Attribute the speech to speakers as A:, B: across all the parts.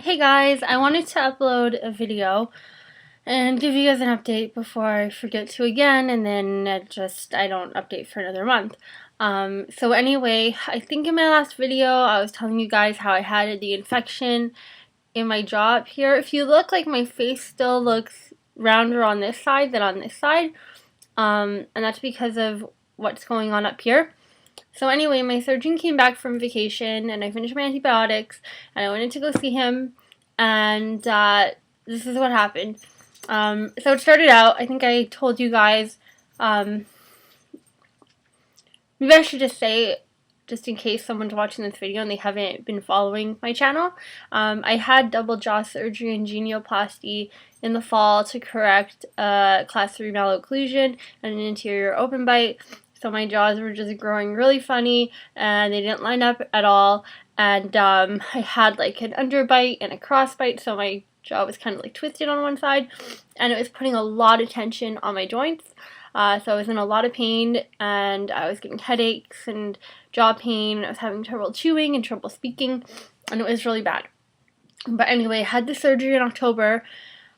A: Hey guys, I wanted to upload a video and give you guys an update before I forget to again, and then I don't update for another month. So anyway, I think in my last video I was telling you guys how I had the infection in my jaw up here. If you look, like, my face still looks rounder on this side than on this side, and that's because of what's going on up here. So anyway, my surgeon came back from vacation and I finished my antibiotics and I went in to go see him, and this is what happened. So it started out, I think I told you guys, maybe I should just say, just in case someone's watching this video and they haven't been following my channel, I had double jaw surgery and genioplasty in the fall to correct class 3 malocclusion and an anterior open bite. So my jaws were just growing really funny and they didn't line up at all, and I had like an underbite and a crossbite, so my jaw was kind of like twisted on one side and it was putting a lot of tension on my joints. So I was in a lot of pain and I was getting headaches and jaw pain. I was having trouble chewing and trouble speaking, and it was really bad. But anyway, I had the surgery in October,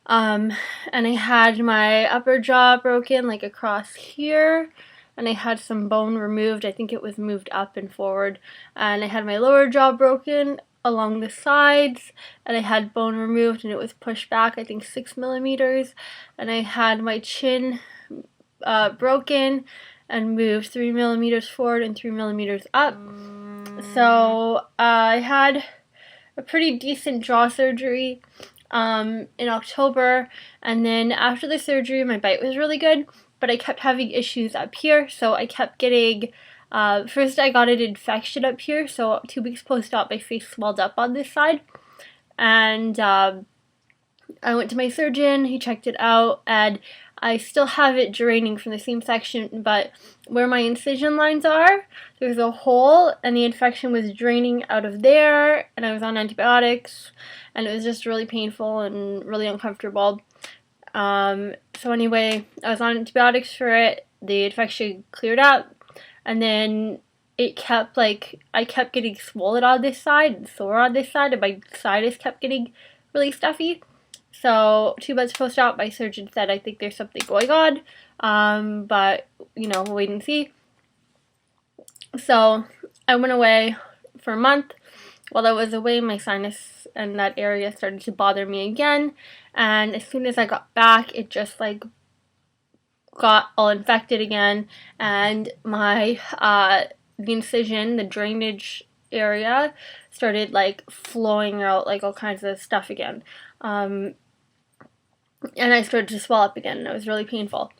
A: and I had my upper jaw broken like across here, and I had some bone removed. I think it was moved up and forward. And I had my lower jaw broken along the sides, and I had bone removed and it was pushed back, I think 6 millimeters. And I had my chin broken and moved 3 millimeters forward and 3 millimeters up. So I had a pretty decent jaw surgery in October, and then after the surgery my bite was really good, but I kept having issues up here. So I kept getting, first I got an infection up here, so 2 weeks post-op my face swelled up on this side, and I went to my surgeon, he checked it out, and I still have it draining from the same section, but where my incision lines are, there's a hole, and the infection was draining out of there, and I was on antibiotics, and it was just really painful and really uncomfortable. So anyway, I was on antibiotics for it, the infection cleared up, and then it kept, like, I kept getting swollen on this side and sore on this side, and my sinus kept getting really stuffy. So 2 months post-op, my surgeon said, I think there's something going on, but, you know, we'll wait and see. So I went away for a month. While I was away, my sinus and that area started to bother me again, and as soon as I got back, it just like got all infected again, and my the incision, the drainage area, started like flowing out like all kinds of stuff again, and I started to swell up again, and it was really painful.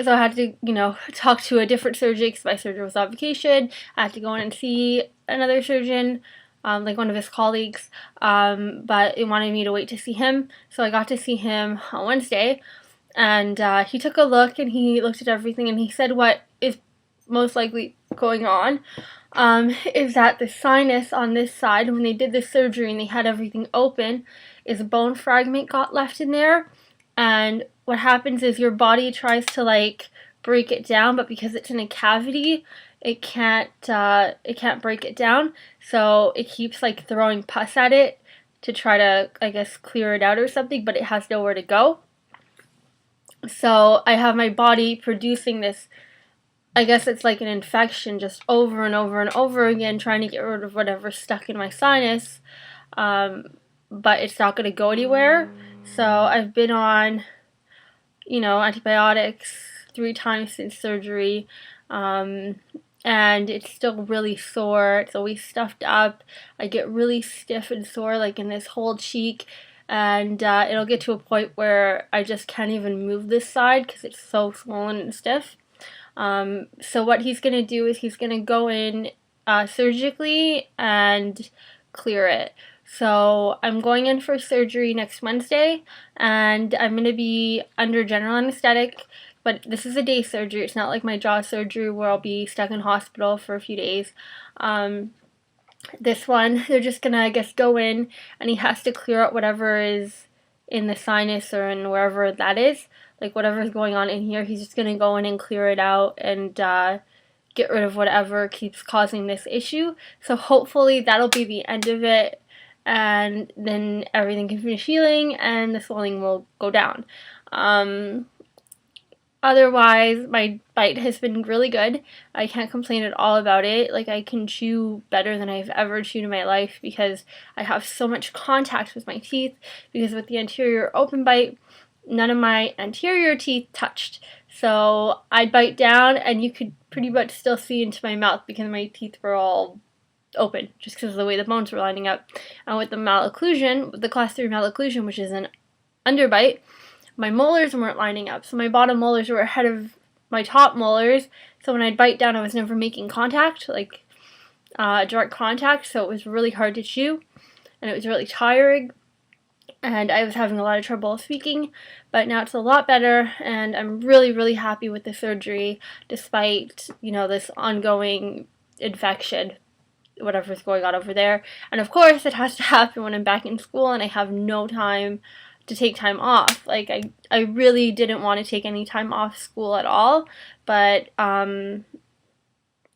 A: So I had to, you know, talk to a different surgeon because my surgeon was on vacation. I had to go in and see another surgeon, like one of his colleagues, but it wanted me to wait to see him. So I got to see him on Wednesday, and he took a look and he looked at everything and he said what is most likely going on is that the sinus on this side, when they did the surgery and they had everything open, is a bone fragment got left in there, and what happens is your body tries to like break it down, but because it's in a cavity, it can't break it down, so it keeps like throwing pus at it to try to, I guess, clear it out or something, but it has nowhere to go. So I have my body producing this, I guess it's like an infection, just over and over and over again, trying to get rid of whatever's stuck in my sinus, but it's not going to go anywhere. So I've been on, you know, antibiotics 3 times since surgery, and it's still really sore. It's always stuffed up. I get really stiff and sore, like in this whole cheek, and it'll get to a point where I just can't even move this side because it's so swollen and stiff. So what he's going to do is he's going to go in surgically and clear it. So I'm going in for surgery next Wednesday, and I'm going to be under general anesthetic, but this is a day surgery. It's not like my jaw surgery where I'll be stuck in hospital for a few days. This one, they're just going to, I guess, go in, and he has to clear out whatever is in the sinus or in wherever that is. Like whatever's going on in here, he's just going to go in and clear it out and get rid of whatever keeps causing this issue. So hopefully that'll be the end of it, and then everything can finish healing and the swelling will go down. Otherwise, my bite has been really good. I can't complain at all about it. Like, I can chew better than I've ever chewed in my life because I have so much contact with my teeth, because with the anterior open bite, none of my anterior teeth touched. So I'd bite down and you could pretty much still see into my mouth because my teeth were all open just because of the way the bones were lining up. And with the malocclusion, with the class 3 malocclusion, which is an underbite, my molars weren't lining up, so my bottom molars were ahead of my top molars, so when I'd bite down I was never making contact, like direct contact, so it was really hard to chew, and it was really tiring, and I was having a lot of trouble speaking, but now it's a lot better, and I'm really, really happy with the surgery, despite, this ongoing infection, whatever's going on over there, and of course it has to happen when I'm back in school and I have no time to take time off. Like, I really didn't want to take any time off school at all, but I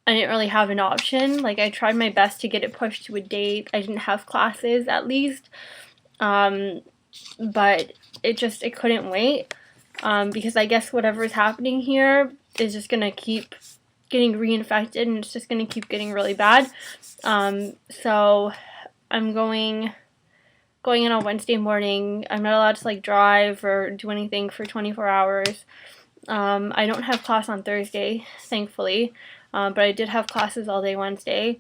A: didn't really have an option. Like, I tried my best to get it pushed to a date. I didn't have classes, at least, but it couldn't wait, because I guess whatever's happening here is just gonna keep getting reinfected, and it's just gonna keep getting really bad. So I'm going in on Wednesday morning. I'm not allowed to drive or do anything for 24 hours. I don't have class on Thursday, thankfully, but I did have classes all day Wednesday.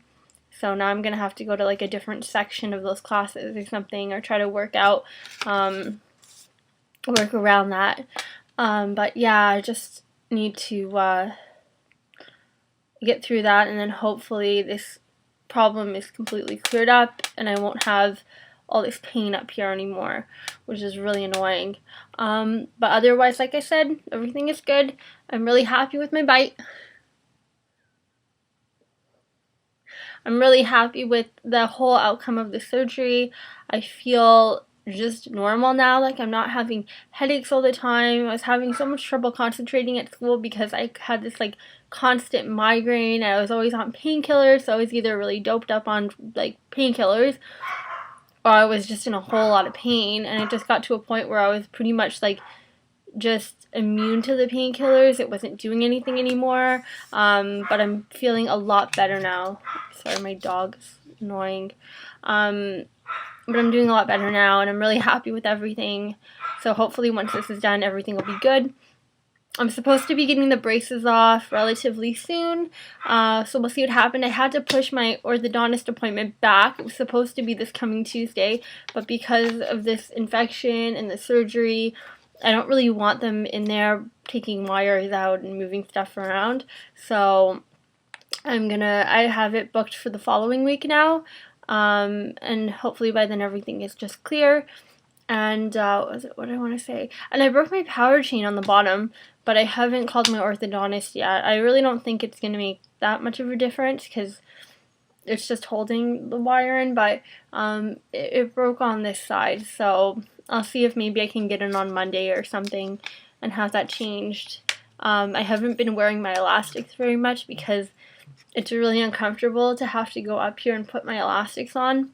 A: So now I'm going to have to go to a different section of those classes or something, or try to work around that. But yeah, I just need to get through that, and then hopefully this problem is completely cleared up and I won't have all this pain up here anymore, which is really annoying. But otherwise, like I said, everything is good. I'm really happy with my bite. I'm really happy with the whole outcome of the surgery. I feel just normal now. Like, I'm not having headaches all the time. I was having so much trouble concentrating at school because I had this constant migraine. I was always on painkillers, so I was either really doped up on painkillers, or I was just in a whole lot of pain, and it just got to a point where I was pretty much just immune to the painkillers. It wasn't doing anything anymore, but I'm feeling a lot better now. Sorry, my dog's annoying. But I'm doing a lot better now, and I'm really happy with everything. So hopefully once this is done, everything will be good. I'm supposed to be getting the braces off relatively soon, so we'll see what happens. I had to push my orthodontist appointment back. It was supposed to be this coming Tuesday, but because of this infection and the surgery, I don't really want them in there taking wires out and moving stuff around, so I have it booked for the following week now, and hopefully by then everything is just clear. And what do I want to say? And I broke my power chain on the bottom, but I haven't called my orthodontist yet. I really don't think it's going to make that much of a difference because it's just holding the wire in, but it broke on this side, so I'll see if maybe I can get it on Monday or something and have that changed. I haven't been wearing my elastics very much because it's really uncomfortable to have to go up here and put my elastics on.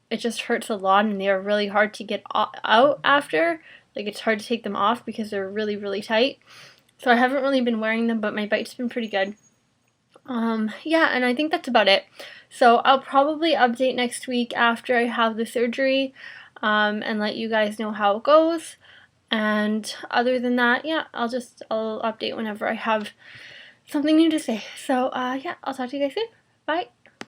A: It just hurts a lot, and they are really hard to get out after. It's hard to take them off because they're really, really tight. So I haven't really been wearing them, but my bite's been pretty good. Yeah, and I think that's about it. So I'll probably update next week after I have the surgery, and let you guys know how it goes. And other than that, yeah, I'll update whenever I have something new to say. So, yeah, I'll talk to you guys soon. Bye.